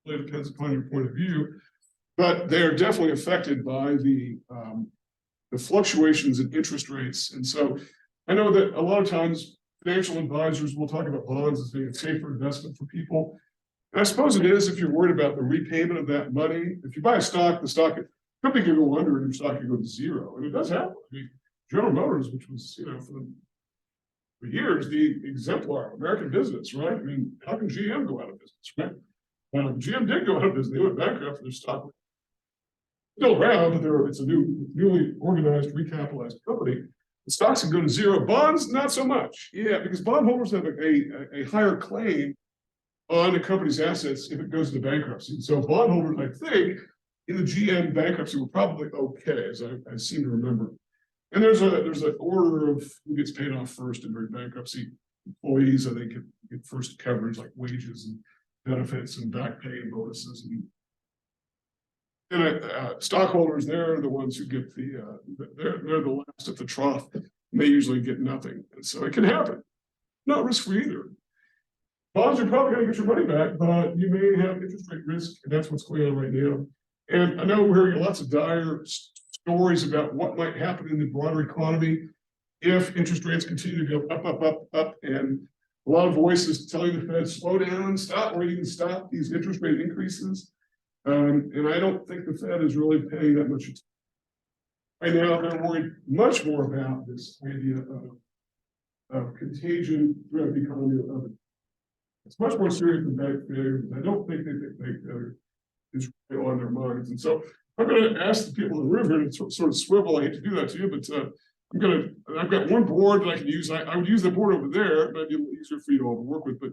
it depends upon your point of view. But they are definitely affected by the fluctuations in interest rates. And so I know that a lot of times financial advisors will talk about bonds as being a safer investment for people. And I suppose it is if you're worried about the repayment of that money. If you buy a stock, the stock company can go under and your stock can go to zero. And it does happen. I mean, General Motors, which was, for years, the exemplar of American business, right? I mean, how can GM go out of business, right? GM did go out of business. They went bankrupt, and their stock still around, but it's a newly organized, recapitalized company. The stocks can go to zero. Bonds, not so much. Yeah, because bondholders have a higher claim on a company's assets if it goes into bankruptcy. So bondholders, I think, in the GM bankruptcy were probably okay, as I seem to remember. And there's an order of who gets paid off first in during bankruptcy. Employees, I think, get first coverage like wages and benefits and back pay and bonuses. And And stockholders, they're the ones who get they're the last at the trough. And they usually get nothing. And so it can happen. Not risk-free either. Bonds are probably going to get your money back, but you may have interest rate risk, and that's what's going on right now. And I know we're hearing lots of dire stories about what might happen in the broader economy if interest rates continue to go up, and a lot of voices telling the Fed, slow down, stop, or even stop these interest rate increases. And I don't think the Fed is really paying that much attention. Right now, they're worried much more about this idea of contagion throughout the economy. It's much more serious than bank failure. I don't think they think bank failure is really on their minds. And so I'm going to ask the people in the room here to sort of swivel. I hate to do that to you, but I've got one board that I can use. I would use the board over there, but it'd be a little easier for you to all to work with. But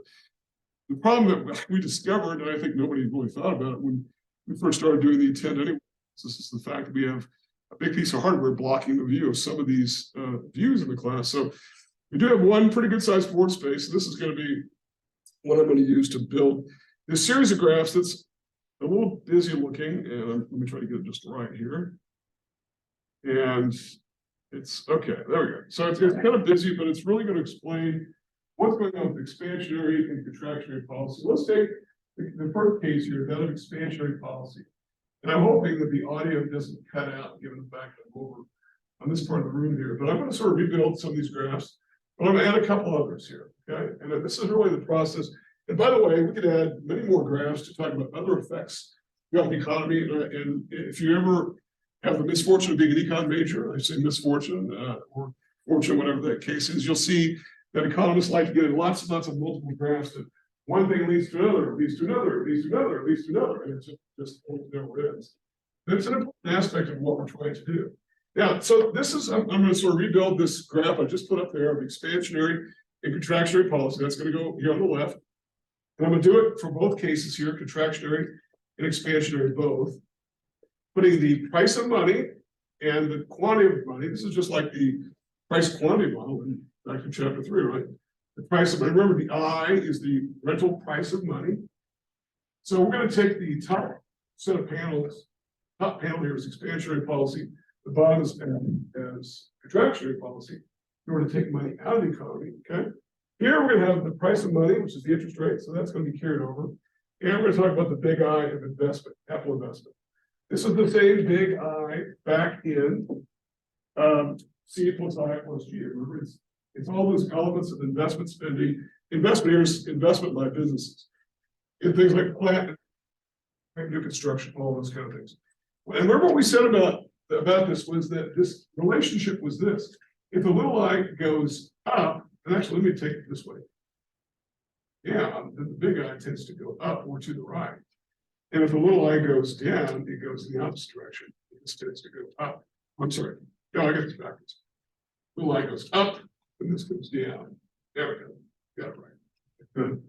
the problem that we discovered, and I think nobody really thought about it when we first started doing the intent anyway, this is the fact that we have a big piece of hardware blocking the view of some of these views in the class. So we do have one pretty good sized board space. This is going to be what I'm going to use to build this series of graphs that's a little busy looking. And let me try to get it just right here. And it's okay, there we go. So it's kind of busy, but it's really going to explain what's going on with expansionary and contractionary policy. Let's take the first case here, that of expansionary policy. And I'm hoping that the audio doesn't cut out given the fact that I'm over on this part of the room here. But I'm going to sort of rebuild some of these graphs, but I'm going to add a couple others here. Okay, and this is really the process. And by the way, we could add many more graphs to talk about other effects throughout the economy. And if you ever have the misfortune of being an econ major, I say misfortune or fortune, whatever that case is, you'll see that economists like to get in lots and lots of multiple graphs that one thing leads to another, leads to another, leads to another, leads to another, and it's just never ends. That's an important aspect of what we're trying to do. Now, so this is, I'm going to sort of rebuild this graph I just put up there of expansionary and contractionary policy. That's going to go here on the left. And I'm going to do it for both cases here, contractionary and expansionary both. Putting the price of money and the quantity of money. This is just like the price quantity model in back in chapter 3, right? The price of money. Remember, the I is the rental price of money. So we're going to take the top set of panels. Top panel here is expansionary policy. The bottom is as contractionary policy. In order to take money out of the economy. Okay. Here we're going to have the price of money, which is the interest rate. So that's going to be carried over. And we're going to talk about the big I of investment, capital investment. This is the same big I back in C plus I plus G. Remember, it's all those elements of investment spending, investment by businesses in things like plant, new construction, all those kind of things. And remember what we said about this was that this relationship was this. If the little I goes up, and actually let me take it this way. Yeah, the big I tends to go up or to the right. And if the little I goes down, it goes in the opposite direction. It tends to go up. I'm sorry. No, I got this backwards. Little I goes up, and this goes down. There we go. Got it right. Good.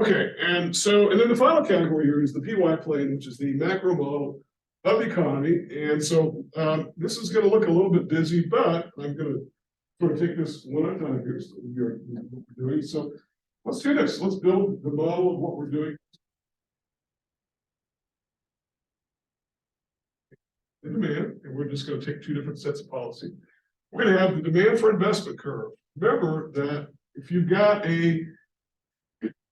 Okay, and then the final category here is the PY plane, which is the macro model of the economy. And so this is going to look a little bit busy, but I'm going to sort of take this one at a time here. So what we're doing. So let's do this. Let's build the model of what we're doing. The demand, and we're just going to take two different sets of policy. We're going to have the demand for investment curve. Remember that if you've got a,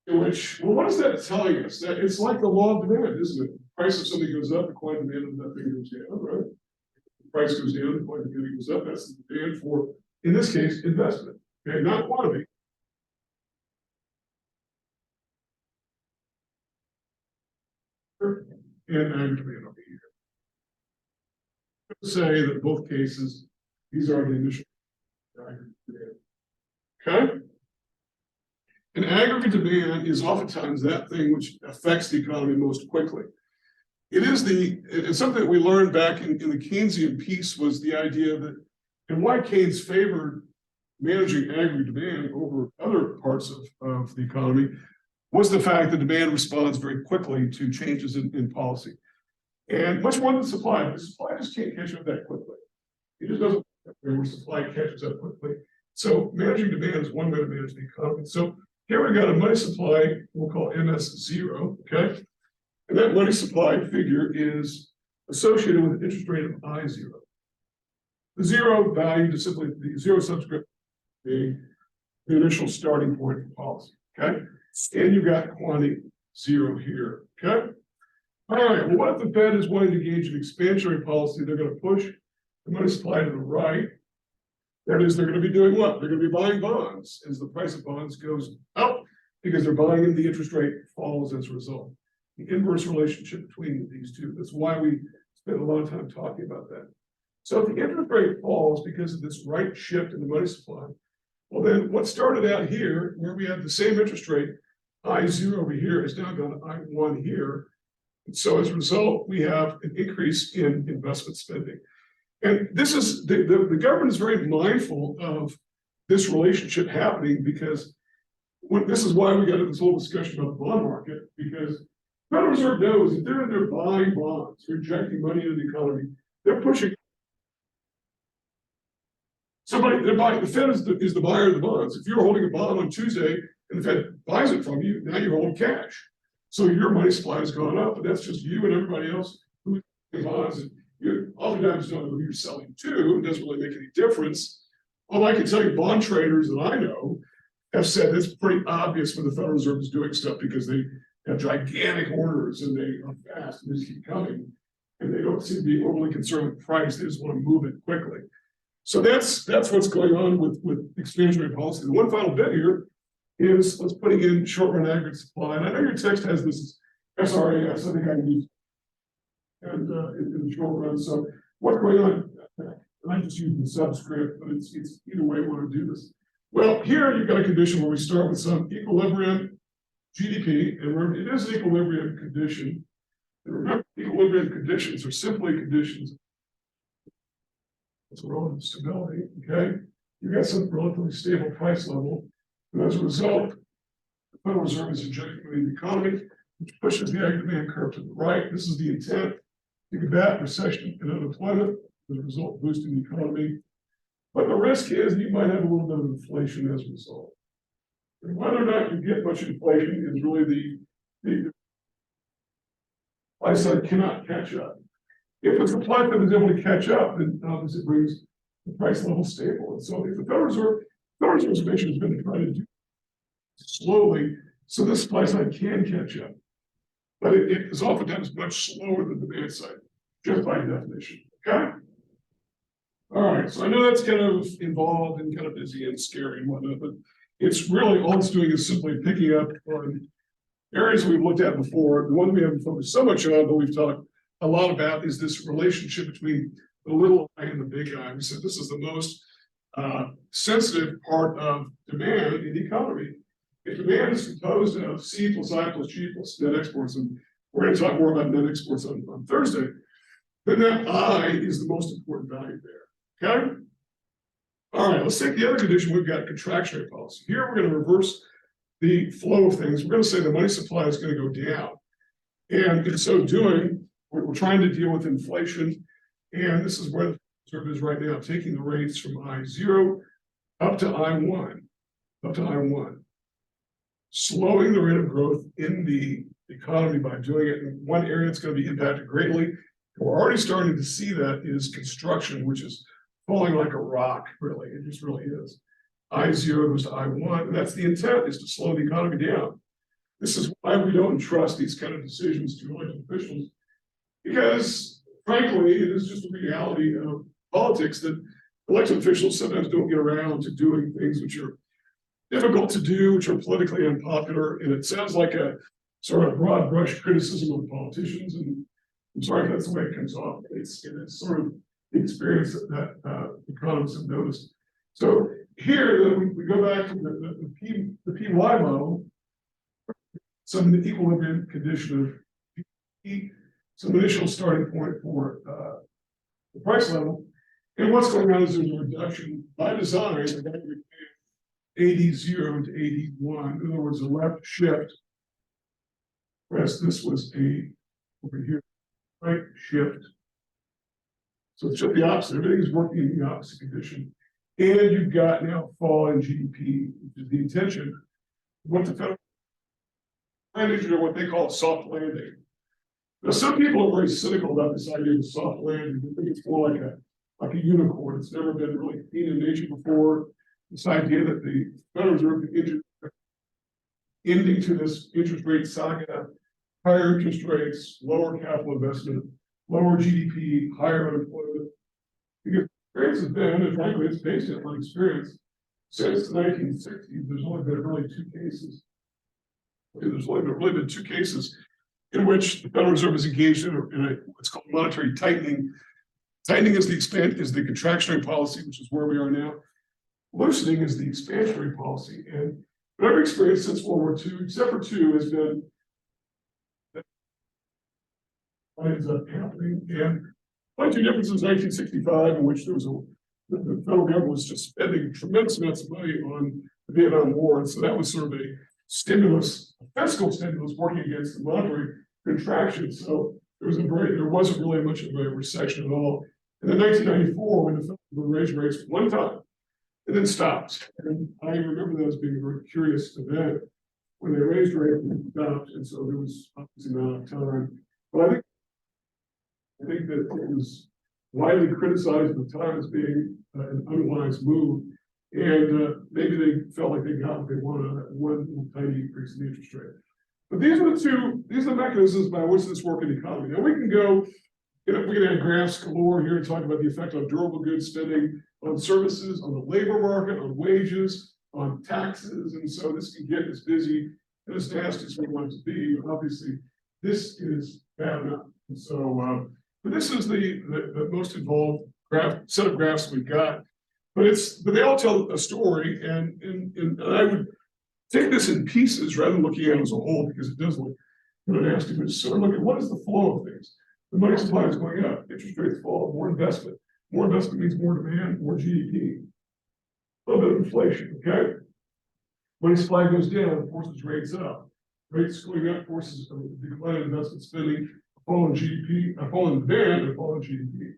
which, well, what is that telling us? That it's like the law of demand, isn't it? The price of something goes up, the quantity of demand of that thing goes down, right? The price goes down, the quantity of demand goes up. That's the demand for, in this case, investment. Okay, not quantity. And aggregate demand over here. Say that in both cases, these are the initial aggregate demand. Okay? And aggregate demand is oftentimes that thing which affects the economy most quickly. It's something that we learned back in the Keynesian piece was the idea that, and why Keynes favored managing aggregate demand over other parts of the economy was the fact that demand responds very quickly to changes in policy. And much more than supply, because supply just can't catch up that quickly. It just doesn't, where supply catches up quickly. So managing demand is one way to manage the economy. So here we've got a money supply, we'll call MS0, okay? And that money supply figure is associated with an interest rate of I0. The zero value to simply the zero subscript being the initial starting point of the policy. Okay, and you've got quantity 0 here. Okay. All right. Well, what if the Fed is wanting to engage in expansionary policy? They're going to push the money supply to the right. That is, they're going to be doing what? They're going to be buying bonds as the price of bonds goes up because they're buying and the interest rate falls as a result. The inverse relationship between these two. That's why we spend a lot of time talking about that. So if the interest rate falls because of this right shift in the money supply, well, then what started out here, where we had the same interest rate, I0 over here, is now gone to I1 here. And so as a result, we have an increase in investment spending. And this is, the government is very mindful of this relationship happening because this is why we got into this whole discussion about the bond market, because the Federal Reserve knows if they're in there buying bonds, injecting money into the economy, they're pushing. They're buying, the Fed is the buyer of the bonds. If you're holding a bond on Tuesday and the Fed buys it from you, now you're holding cash. So your money supply has gone up, but that's just you and everybody else who's buying bonds. And you oftentimes don't know who you're selling to. It doesn't really make any difference. All I can tell you, bond traders that I know have said it's pretty obvious when the Federal Reserve is doing stuff because they have gigantic orders and they are fast and they just keep coming. And they don't seem to be overly concerned with price. They just want to move it quickly. So that's what's going on with expansionary policy. The one final bit here is let's putting in short run aggregate supply. And I know your text has this SRAS, I think I can use and in the short run. So what's going on? And I just use the subscript, but it's either way we want to do this. Well, here you've got a condition where we start with some equilibrium GDP, and remember it is an equilibrium condition. And remember, equilibrium conditions are simply conditions. It's relative stability, okay? You got some relatively stable price level, and as a result, the Federal Reserve is injecting money in the economy, which pushes the ag demand curve to the right. This is the intent to combat recession and unemployment, as a result, boosting the economy. But the risk is you might have a little bit of inflation as a result. And whether or not you get much inflation is really the supply side cannot catch up. If the supply side is able to catch up, then obviously it brings the price level stable. And so if the Federal Reserve's mission is going to try to do slowly, so the supply side can catch up. But it is oftentimes much slower than the demand side, just by definition. Okay? All right, so I know that's kind of involved and kind of busy and scary and whatnot, but it's really all it's doing is simply picking up on areas we've looked at before. The one we haven't focused so much on, but we've talked a lot about is this relationship between the little I and the big I. We said this is the most sensitive part of demand in the economy. If demand is composed of C plus I plus G plus net exports, and we're going to talk more about net exports on Thursday, then that I is the most important value there. Okay? All right, let's take the other condition. We've got contractionary policy. Here we're going to reverse the flow of things. We're going to say the money supply is going to go down. And in so doing, we're trying to deal with inflation. And this is where the Reserve is right now, taking the rates from I0 up to I1, slowing the rate of growth in the economy by doing it. In one area that's going to be impacted greatly, and we're already starting to see that, is construction, which is falling like a rock, really. It just really is. I0 goes to I1, and that's the intent, is to slow the economy down. This is why we don't entrust these kind of decisions to elected officials, because frankly, it is just a reality of politics that elected officials sometimes don't get around to doing things which are difficult to do, which are politically unpopular. And it sounds like a sort of broad brush criticism of the politicians. And I'm sorry if that's the way it comes off. It's sort of the experience that economists have noticed. So here we go back to the PY model, some equilibrium condition of P, some initial starting point for the price level. And what's going on is there's a reduction by design of AD0 to AD1. In other words, a left shift, whereas this was over here, right shift. So it's just the opposite. Everything is working in the opposite condition. And you've got now fall in GDP, which is the intention. What the federal managers are what they call a soft landing. Now, some people are very cynical about this idea of soft landing. They think it's more like a unicorn. It's never been really seen in nature before. This idea that the Federal Reserve ending to this interest rate saga, higher interest rates, lower capital investment, lower GDP, higher unemployment. Because experience has been, and frankly, it's based on experience. Since the 1960s, there's only been really two cases. There's only really been two cases in which the Federal Reserve is engaged in what's called monetary tightening. Tightening is the contractionary policy, which is where we are now. Loosening is the expansionary policy. And whatever experience since World War II, except for two, has been what ends up happening. And only two differences: 1965, in which there was the federal government was just spending tremendous amounts of money on the Vietnam War, and so that was sort of a stimulus, a fiscal stimulus, working against the monetary contraction. So there wasn't really much of a recession at all. And then 1994, when the Federal raised rates one time and then stopped, and I remember that as being a very curious event when they raised rates and stopped, and so there was obviously not a time. But I think that it was widely criticized at the time as being an unwise move, and maybe they felt like they got what they wanted, one little tiny increase in the interest rate. But these are the mechanisms by which this works in the economy. Now we can go, we can add graphs galore here and talk about the effect on durable goods spending, on services, on the labor market, on wages, on taxes, and so this can get as busy and as nasty as we want it to be. Obviously, this is bad enough. And so, but this is the most involved set of graphs we've got. But they all tell a story, and I would take this in pieces rather than looking at it as a whole, because it does look nasty. But sort of look at what is the flow of things. The money supply is going up, interest rates fall, more investment. More investment means more demand, more GDP. A little bit of inflation, okay? Money supply goes down, forces rates up. Rates going up forces a decline in investment spending, a fall in GDP, a fall in demand, and a fall in GDP.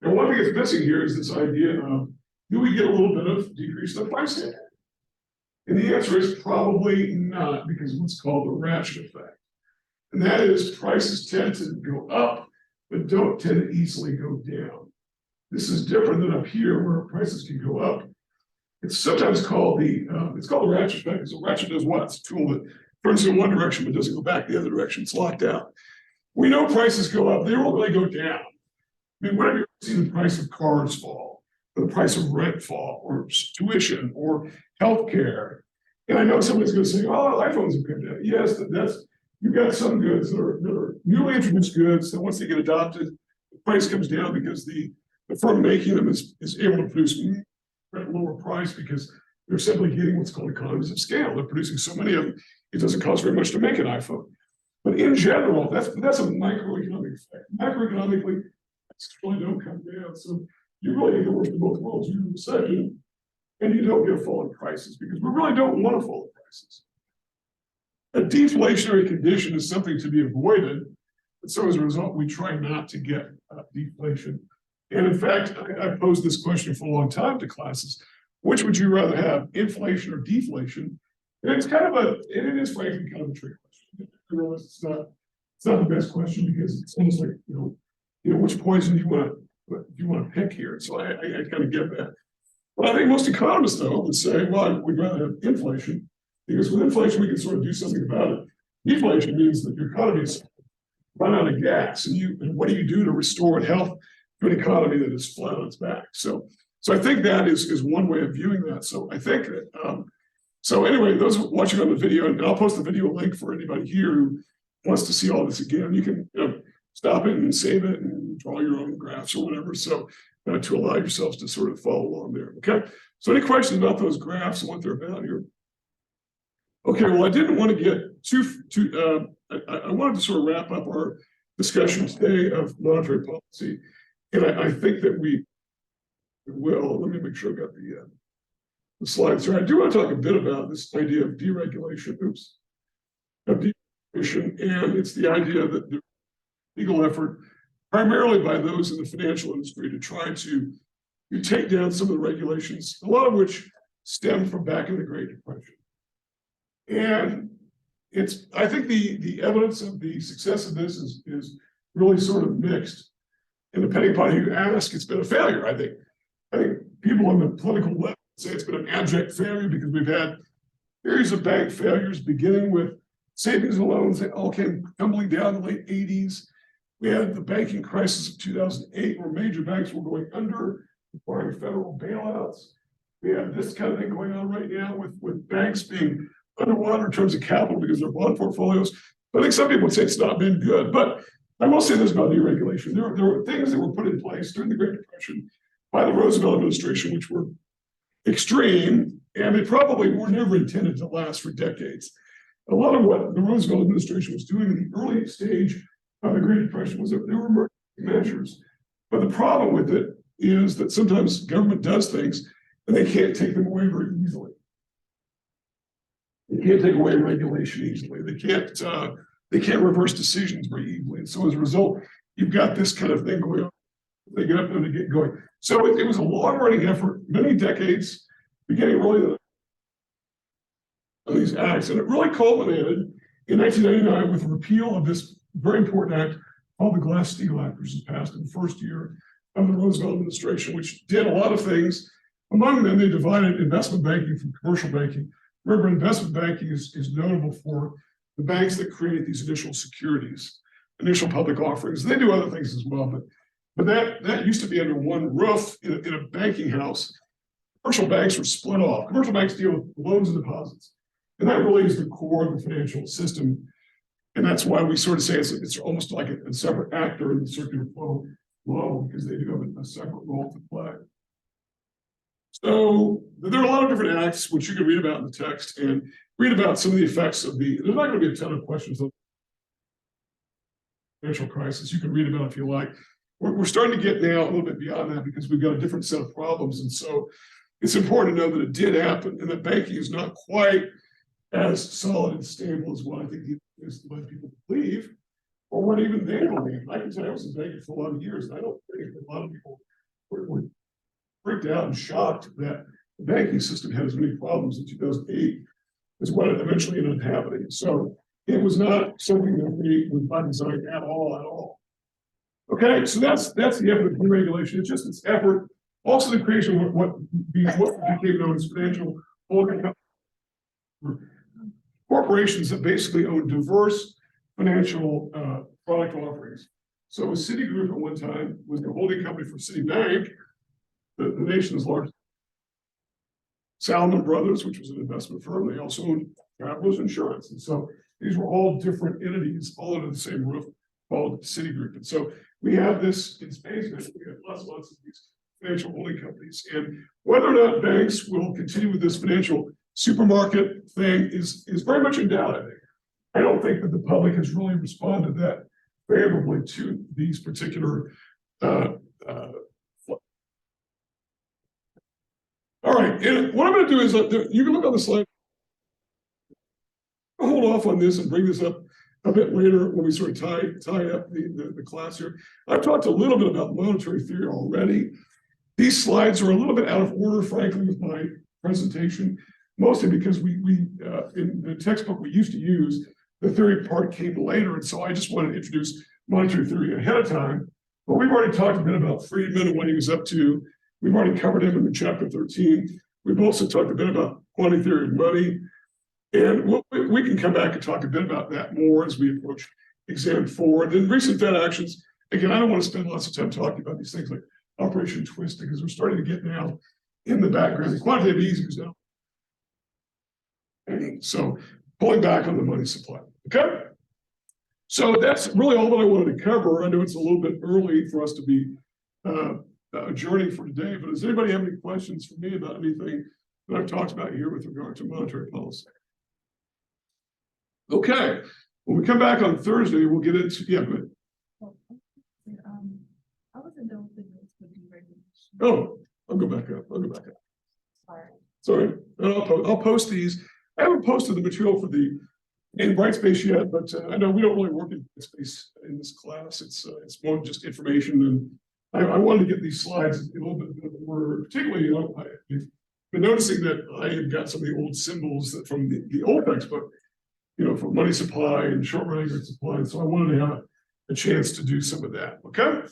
And one thing that's missing here is this idea of, do we get a little bit of decrease in the price tag? And the answer is probably not, because of what's called the ratchet effect. And that is, prices tend to go up, but don't tend to easily go down. This is different than up here, where prices can go up. It's sometimes called the ratchet effect. Because a ratchet does what? It's a tool that turns in one direction but doesn't go back the other direction. It's locked out. We know prices go up, they won't really go down. I mean, whenever you see the price of cars fall, or the price of rent fall, or tuition, or healthcare, and I know somebody's going to say, "Oh, iPhones have come down." Yes, you've got some goods that are newly introduced goods that once they get adopted, the price comes down because the firm making them is able to produce at a lower price because they're simply getting what's called economies of scale. They're producing so many of them, it doesn't cost very much to make an iPhone. But in general, that's a microeconomic effect. Macroeconomically, prices really don't come down. So you really get the worst of both worlds. You're in a recession, and you don't get a fall in prices because we really don't want to fall in prices. A deflationary condition is something to be avoided, and so as a result, we try not to get deflation. And in fact, I posed this question for a long time to classes: which would you rather have, inflation or deflation? And it is frankly kind of a trick question. I realize it's not the best question because it's almost like which poison do you want to pick here? So I kind of get that. But I think most economists though would say, well, we'd rather have inflation, because with inflation we can sort of do something about it. Deflation means that your economy's run out of gas, and what do you do to restore health to an economy that is flat on its back? So I think that is one way of viewing that. So I think that so anyway, those watching on the video, and I'll post the video link for anybody here who wants to see all this again. You can stop it and save it and draw your own graphs or whatever. So to allow yourselves to sort of follow along there. Okay. So any questions about those graphs and what they're about here? Okay. Well, I didn't want to get too. I wanted to sort of wrap up our discussion today of monetary policy, and I think that we will. Let me make sure I got the slides here. I do want to talk a bit about this idea of deregulation. Of deregulation, and it's the idea that the legal effort, primarily by those in the financial industry, to try to take down some of the regulations, a lot of which stem from back in the Great Depression. And I think the evidence of the success of this is really sort of mixed. And depending upon who you ask, it's been a failure, I think. I think people on the political level say it's been an abject failure because we've had series of bank failures, beginning with savings and loans that all came tumbling down in the late 80s. We had the banking crisis of 2008, where major banks were going under, requiring federal bailouts. We have this kind of thing going on right now with banks being underwater in terms of capital because of their bond portfolios. But I think some people would say it's not been good. But I will say this about deregulation. There were things that were put in place during the Great Depression by the Roosevelt administration, which were extreme, and they probably were never intended to last for decades. A lot of what the Roosevelt administration was doing in the early stage of the Great Depression was that there were emergency measures. But the problem with it is that sometimes government does things and they can't take them away very easily. They can't take away regulation easily. They can't reverse decisions very easily. And so as a result, you've got this kind of thing going on. They get up there and they get going. So it was a long-running effort, many decades, beginning really on these acts. And it really culminated in 1999 with the repeal of this very important act called the Glass-Steagall Act, which was passed in the first year of the Roosevelt administration, which did a lot of things. Among them, they divided investment banking from commercial banking. Remember, investment banking is notable for the banks that create these initial securities, initial public offerings. They do other things as well, but that used to be under one roof in a banking house. Commercial banks were split off. Commercial banks deal with loans and deposits. And that really is the core of the financial system. And that's why we sort of say it's almost like a separate actor in the circular flow, because they do have a separate role to play. So there are a lot of different acts which you can read about in the text and read about some of the effects of there's not going to be a ton of questions on the financial crisis. You can read about it if you like. We're starting to get now a little bit beyond that because we've got a different set of problems. And so it's important to know that it did happen and that banking is not quite as solid and stable as what I think is led people to believe, or what even they believe. I can tell you I was in banking for a lot of years, and I don't think a lot of people were freaked out and shocked that the banking system had as many problems in 2008 as what it eventually ended up happening. So it was not something that we was by design at all. Okay, so that's the effort of deregulation. It's just its effort, also the creation of what became known as financial holding companies. Corporations that basically own diverse financial product offerings. So Citigroup at one time was the holding company for Citibank, the nation's largest. Salomon Brothers, which was an investment firm, they also owned Travelers Insurance. And so these were all different entities, all under the same roof, called Citigroup. And so we have this in space, we have lots of these financial holding companies. And whether or not banks will continue with this financial supermarket thing is very much in doubt, I think. I don't think that the public has really responded that favorably to these particular all right, and what I'm going to do is you can look on the slide. I'll hold off on this and bring this up a bit later when we sort of tie up the class here. I've talked a little bit about monetary theory already. These slides are a little bit out of order, frankly, with my presentation, mostly because we in the textbook we used to use, the theory part came later, and so I just wanted to introduce monetary theory ahead of time. But we've already talked a bit about Friedman and what he was up to. We've already covered him in chapter 13. We've also talked a bit about quantity theory of money. And we can come back and talk a bit about that more as we approach exam 4. And then recent Fed actions, again, I don't want to spend lots of time talking about these things like Operation Twist, because we're starting to get now in the background. The quantitative easing is now. So pulling back on the money supply. Okay. So that's really all that I wanted to cover. I know it's a little bit early for us to be adjourning for today, but does anybody have any questions for me about anything that I've talked about here with regard to monetary policy? Okay, when we come back on Thursday, we'll get into, yeah, good. I wasn't done with the notes for deregulation. Oh, I'll go back up. Sorry. I'll post these. I haven't posted the material for the in Brightspace yet, but I know we don't really work in Brightspace in this class. It's more just information, and I wanted to get these slides a little bit more, particularly, I've been noticing that I have got some of the old symbols that from the old textbook, for money supply and short run aggregate supply. And so I wanted to have a chance to do some of that, okay?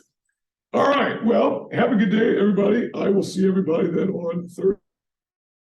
All right, well, have a good day, everybody. I will see everybody then on Thursday.